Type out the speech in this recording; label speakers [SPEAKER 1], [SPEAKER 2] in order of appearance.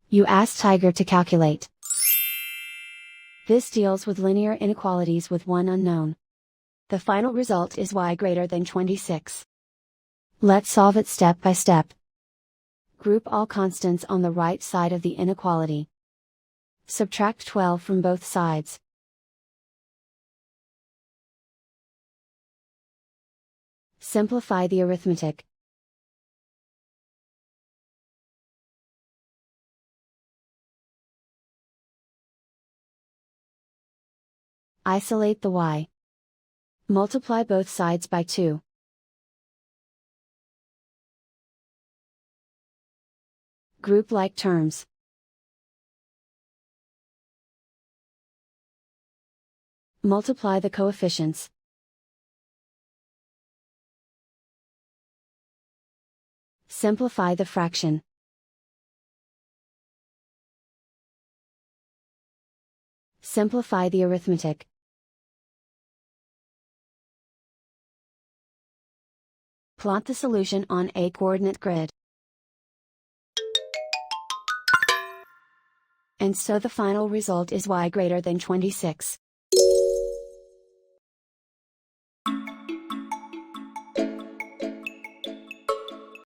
[SPEAKER 1] You ask Tiger to calculate. This deals with linear inequalities with one unknown. The final result is y greater than 26. Let's solve it step by step. Group all constants on the right side of the inequality. Subtract 12 from both sides. Simplify the arithmetic. Isolate the y. Multiply both sides by 2. Group like terms. Multiply the coefficients. Simplify the fraction. Simplify the arithmetic. Plot the solution on a coordinate grid. And so the final result is y greater than 26.